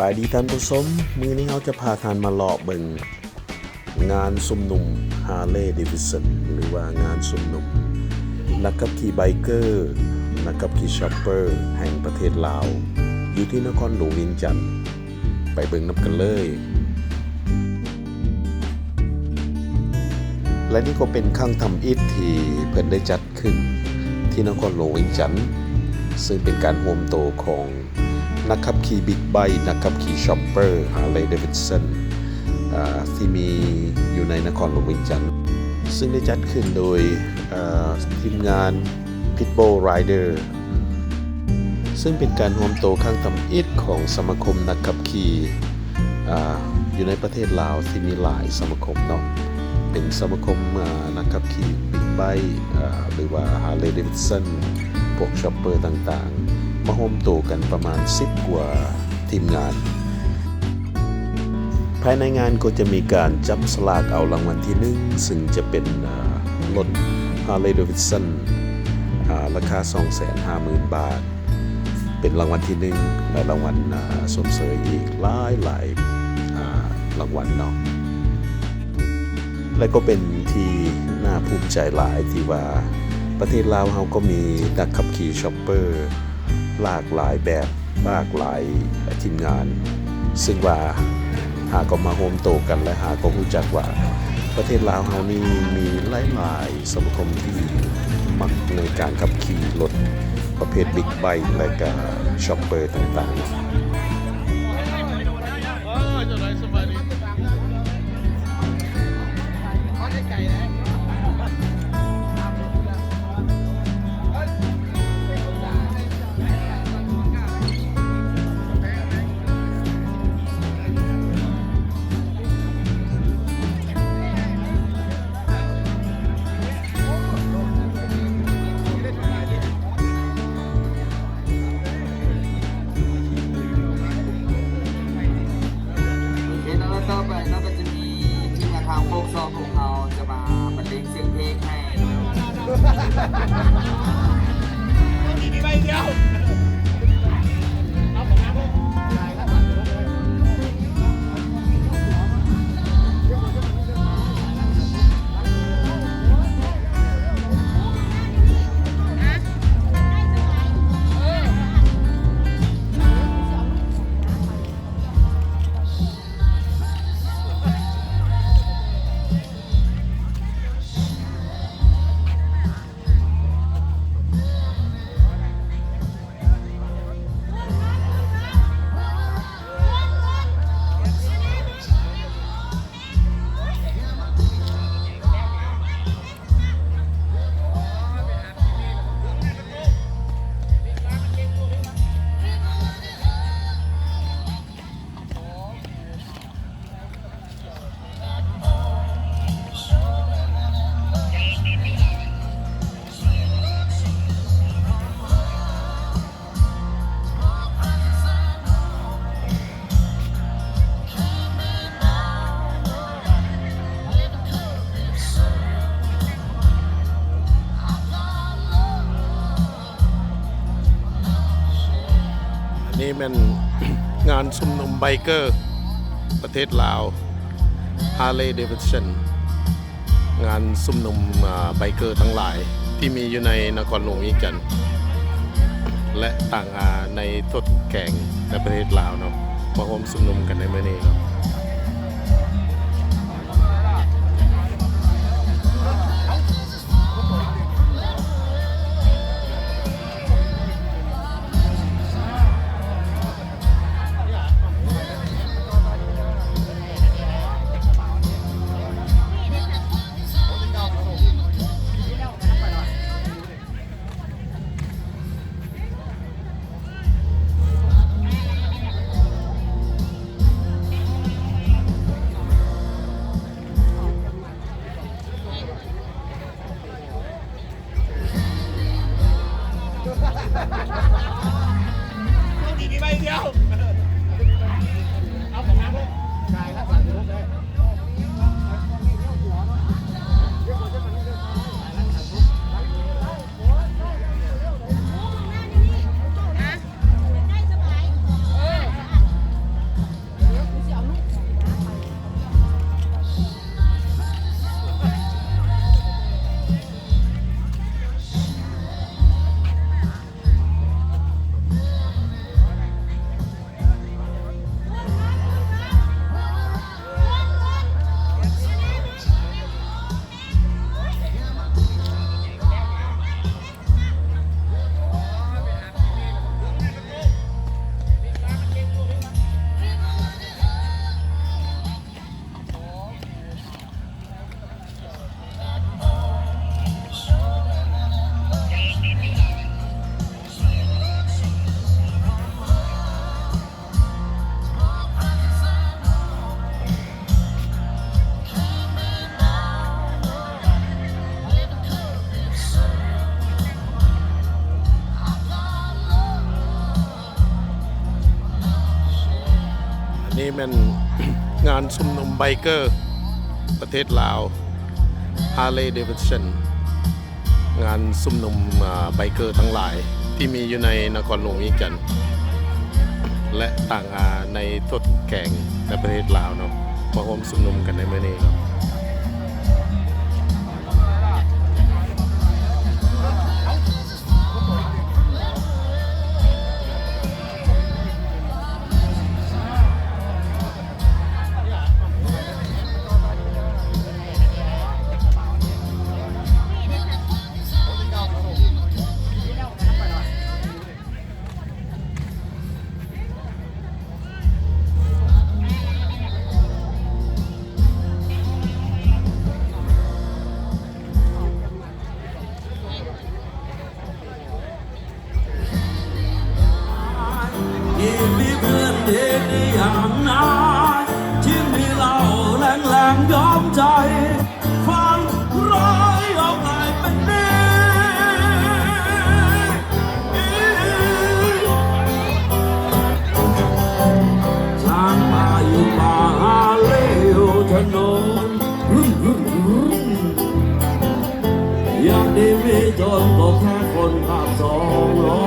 บายดีท่านผู้ชมมื้อนี้เราจะพาท่านมาเลาะเบิ่งงานซุ่มหนุ่ม Harley Davidson หรือว่างานซุ่มหนุ่มนักขับขี่ไบเกอร์นักขับขี่ช็อปเปอร์แห่งประเทศลาวอยู่ที่นครหลวงเวียงจันทน์ไปเบิ่งนำกันเลยและนี่ก็เป็นครั้งทำอิฐที่เพิ่นได้จัดขึ้นที่นครหลวงเวียงจันทน์ซึ่งเป็นการรวมตัวของนักขับขี่บิ๊กไบค์นักขับขี่ช็อปเปอร์ Harley Davidson ที่มีอยู่ในนครหลวงเวียงจันทน์ซึ่งได้จัดขึ้นโดยทีมงาน Pitbull Rider ซึ่งเป็นการรวมตัวครั้งทำอิฐของสมาคมนักขับขี่อยู่ในประเทศลาวที่มีหลายสมาคมเนาะเป็นสมาคมนักขับขี่บิ๊กไบค์หรือว่า Harley Davidson พวกช็อปเปอร์ต่างๆมาโฮมตัวกันประมาณ10กว่าทีมงานภายในงานก็จะมีการจับสลากเอารางวัลที่1ซึ่งจะเป็นรถ Harley Davidson ราคา 250,000 บาทเป็นรางวัลที่1และรางวัลสมเสยอีกหลายรางวัลเนาะและก็เป็นที่น่าภูมิใจหลายที่ว่าประเทศลาวเราก็มีนักขับขี่ช็อปเปอร์หลากหลายแบบหลากหลายทีมงานซึ่งว่าหาก็มาโฮมโตกันและหาก็รู้จักว่าประเทศลาวเรานี่มีหลายๆสมาคมที่มักในการขับขี่รถประเภทบิ๊กไบค์และก็ช็อปเปอร์ต่างๆต่อไปเราก็จะมีทีมงานทางโฟกซองของเราจะมาบรรเลงเสียงเพลงให้ดีไปเดียวนี่เป็นงานซุ่มหนุ่มไบเกอร์ประเทศลาว Harley Davidson งานซุ่มหนุ่มไบเกอร์ทั้งหลายที่มีอยู่ในนครหลวงเวียงจันทน์และต่างในทดแข่งในประเทศลาวเนาะมาร่วมซุ่มหนุ่มกันในมื้อนี้เนาะดีไปเดียวเอาของน้ำเลยใช่แล้วสั่งลูกเลย นี้เป็น งานชุมนุมไบเกอร์ประเทศลาว Harley Davidson งานชุมนุมไบเกอร์ทั้งหลายที่มีอยู่ในนครหลวงอีกัน และต่างในทดแข่งในประเทศลาวเนาะมาร่วมชุมนุมกันในเมื่อนี้ครับมีเพื่อนเด็กอย่างนายที่มีเราแรงยอมใจฟังร้ายเอากลายเป็นดีทางป่าอยู่ป่าเลี้ยวถนนอยากได้ไม่จนก็แค่คนขับสองล้อ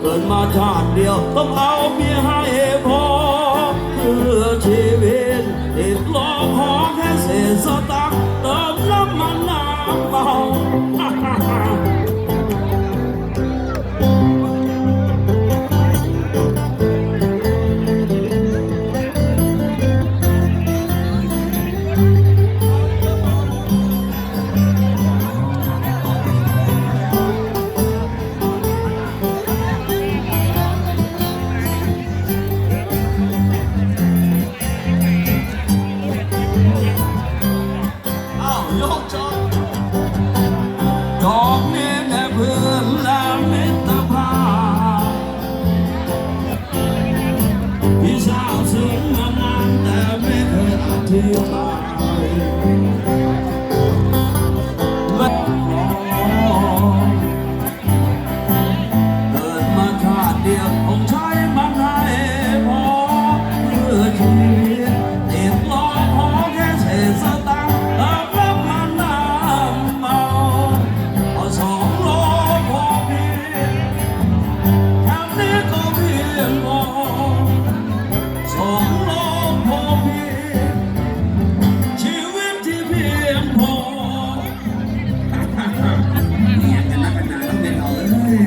เกิดมาชาติเดียวต้องเอาเมียให้พอเพื่อชีวิตติดล้อขอแค่เศษสตังค์เติมน้ำมันน้ำเบาดอกนี้แม่เพื่อนและมิตรภาพพี่สาวซึ้งมานานแต่ไม่เคยอธิบายและเกิดมาชาติเดียวคงใช้มันให้พอเพื่อชีวิตติดล้อขอแค่เศษสตังค์เติมน้ำมันน้ำเบาสองโลพอเพียงแค่นี้ก็เพียงพอสองโลพอเพียงชีวิตที่เพียงพอเนี่ยกันนักกันหนาต้องเป็นเอาเลย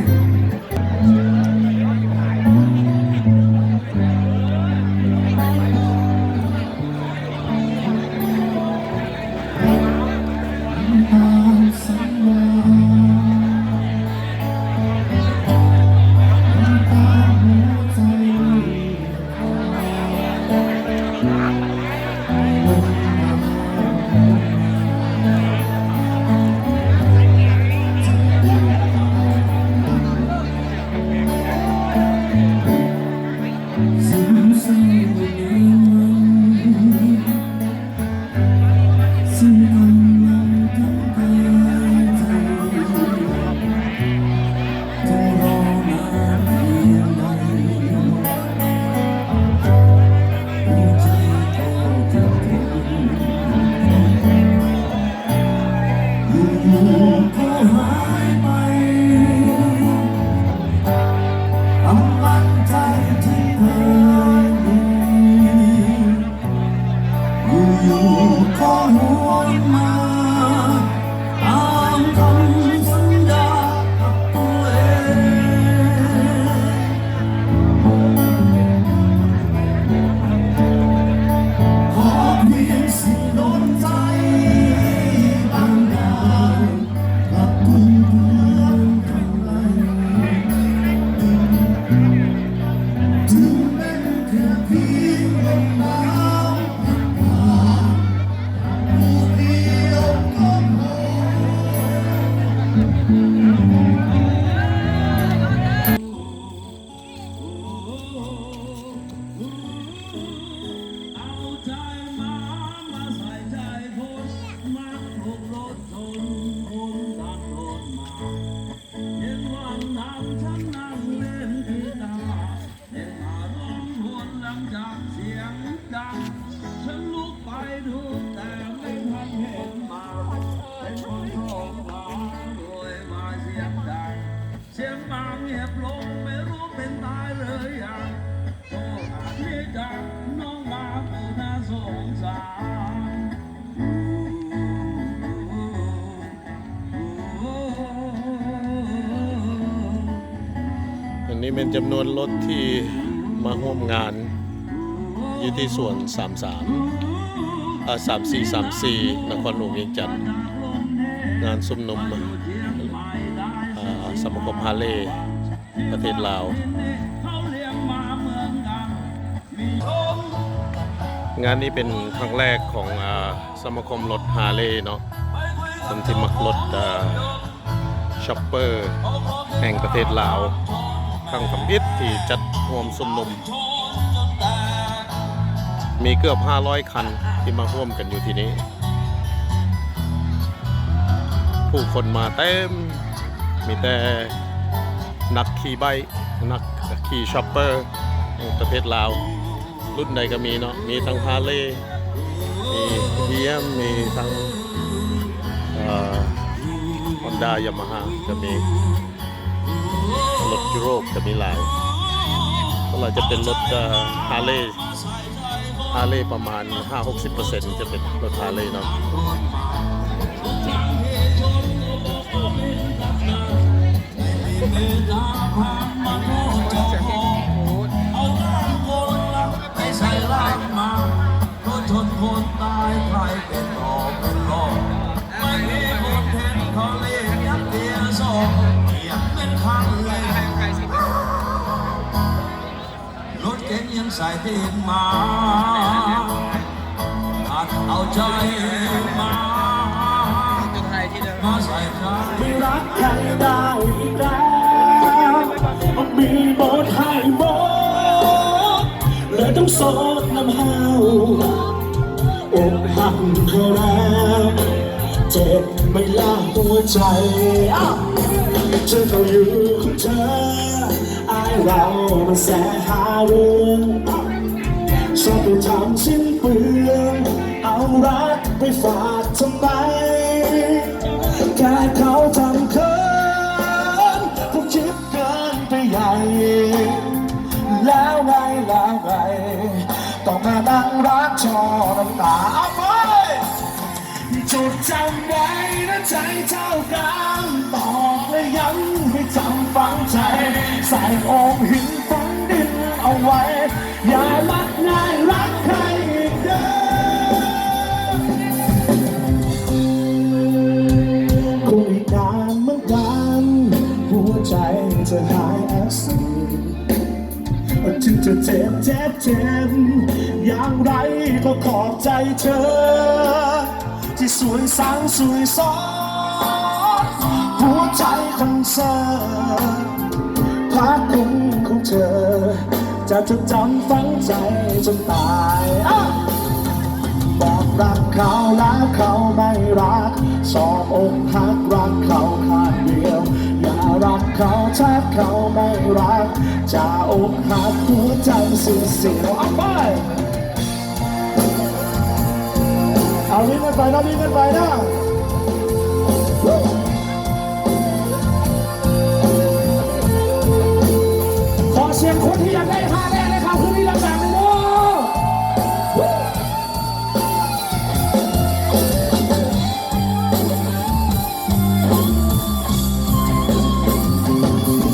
นี้เป็นจำนวนรถที่มาร่วมงานอยู่ที่ส่วน 3434 นครหลวงเวียงจันทร์งานซุ่มนุมสมาคมฮาร์เลย์ประเทศลาว งานนี้เป็นครั้งแรกของสมาคมรถฮาร์เลย์เนาะคนที่มักรถช็อปเปอร์แห่งประเทศลาวครั้งสำคัญที่จัดร่วมซุ่มนุมมีเกือบ500 คันที่มาร่วมกันอยู่ที่นี้ ผู้คนมาเต็มมีแต่นักขี่ไบค์นักขี่ช็อปเปอร์แห่งประเทศลาวรุ่นใดก็มีเนาะมีทั้งฮาร์เลย์มีBMมีทั้งฮอนด้ายามาฮ่าก็มีรถยุโรปก็มีหลายก็เราจะเป็นรถฮาร์เลย์ประมาณ 5-60% จะเป็นรถฮาร์เลย์เนาะคนตายใครเป็นต่อเป็นรองไม่มีคนเห็นเขาเรียกยักษ์เดียสองเกียกเป็นข้างเลยรถเก๋งยังใส่ตีนมาอัดเอาใจมามาใส่ใจไม่รักใครได้อีกแล้วมีหมดให้หมดเลยต้องโซดน้ำห้าวอกหักเธอแล้วเจ็บไม่ล่าหัวใจเธอก็อยู่ของเธออายเรามันแสหาเรื่องชอบไปทำสิ้นเปลืองเอารักไปฝากทำไมแค่เขาทำเขินพวกคิดเกินไปใหญ่แล้วไงต้องมานั่งรักชอน้ำตาเอาไปจดจำไว้นะใจเท่ากันบอกและย้ำให้จำฝังใจใส่องค์หินฝังดินเอาไว้อย่ามักง่ายรักใครอีกเด้อคงอีกนานเหมือนกันหัวใจจะหายแอบสูถึงจะเจ็บอย่างไรก็ขอบใจเธอที่สวยสางสวยซ้อนหัวใจคนเสิร์ภาพคุณของเธอจะจดจำฝังใจจนตายบอกรักเขาแล้วเขาไม่รักสอบอกหักรักเขาข้างเดียวอย่ารักเขาถ้าเขาไม่รักจะอกหักหัวใจเสียวเอาไปเอาลิ้นกันไปนะลิ้นกันไปนะขอเสียงคนที่อยากได้ฮาร์เลย์เลยครับคืนนี้ดังๆเลย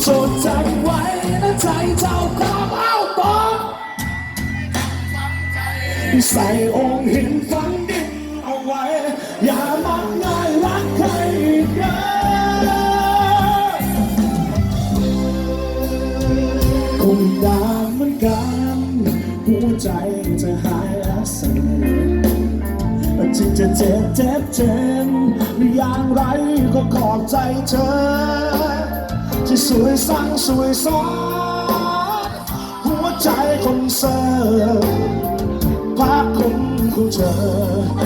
จดจำไว้นะใจเจ้าความเอาบอกใส่องค์หินฝังดินเอาไว้อย่ามักง่ายรักใครอีกเด้อคงนานเหมือนกันหัวใจจะหายอาศัยจึงจะเจ็บอย่างไรก็ขอบใจเธอที่สวยสร้างสวยซ้อนหัวใจคนเสิร์ภาพคุณของเธอ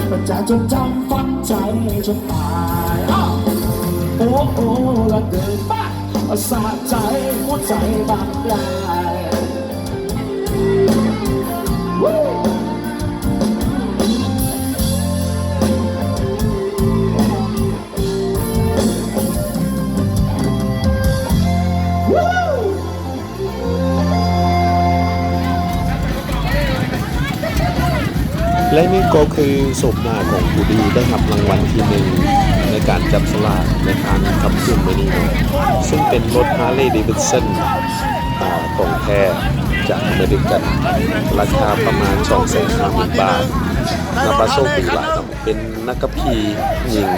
มันจะจดจำฝังใจจนตายโอ้โอ้ละเดินบ้าสะใจหัวใจบางปลายและนี่ก็คือสมหน้าของผู้ดีได้รับรางวัลที่1ในการจับสลากในทางคำสุ่มในนี้ซึ่งเป็นรถฮาร์เลย์เดวิดสัน ของแท้จากอเมริกันราคาประมาณ 250,000 บาทนับว่าโชคดีหลายครับเป็นนักกพีหญิง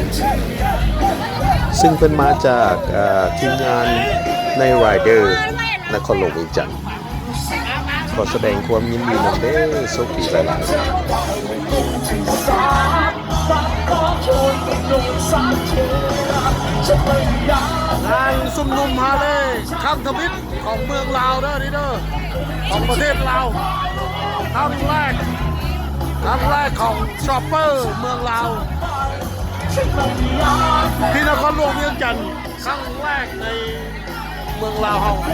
ซึ่งเป็นมาจากทีมงานในไรเดอร์นครหลวงเวียงจันทร์ขอแสดงความยินดีนำเด้อโชคดีหลายงานซุ่มนุมฮาเล่ข้ามทวิตของเมืองลาวเด้อนี่เด้อของประเทศลาวครั้งแรกของชอปเปอร์เมืองลาวที่นครหลวงเวียงจันทร์ครั้งแรกในเมืองลาวเฮาเพ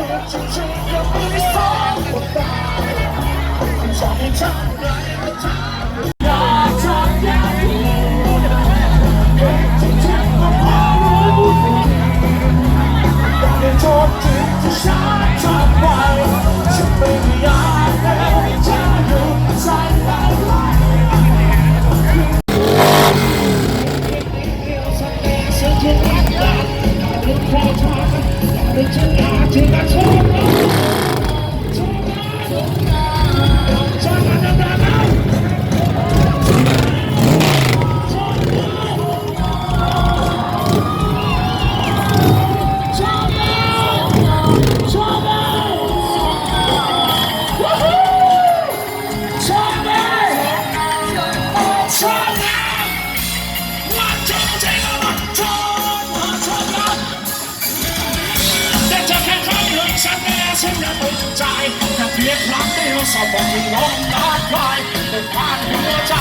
ียงครั้งเดียวสมองลงลาดคลายเป็นการหัวใจ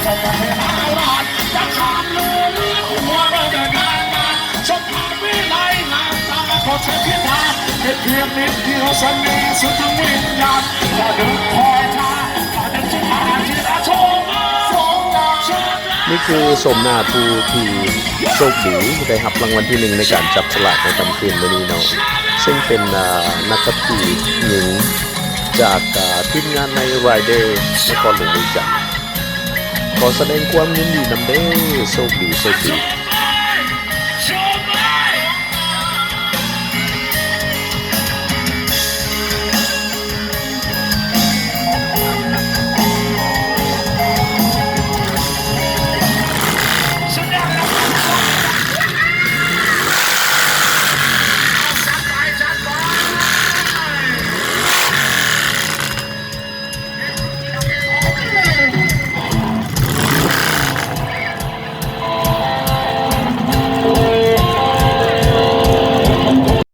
ก็ไม่ให้หารอดจะขาดเลือหัวเราเดินทางมาชมภาพวิไลงามตาขอเธอพิธาเพียงนิดเดียวเสน่ห์สุดทั้งวิญญาณอย่าเดินคอยท่าอย่าเดินที่หาที่ราชมนี่คือสมนาผู้ที่โชคดีได้รับรางวัลที่1ในการจับฉลากในค่ำคืนวันนี้เนาะซึ่งเป็นนักขับขี่หญิงจากทีมงานในไรเดอร์นครหลวงเวียงจันทร์ขอแสดงความยินดีนำเด้อโชคดี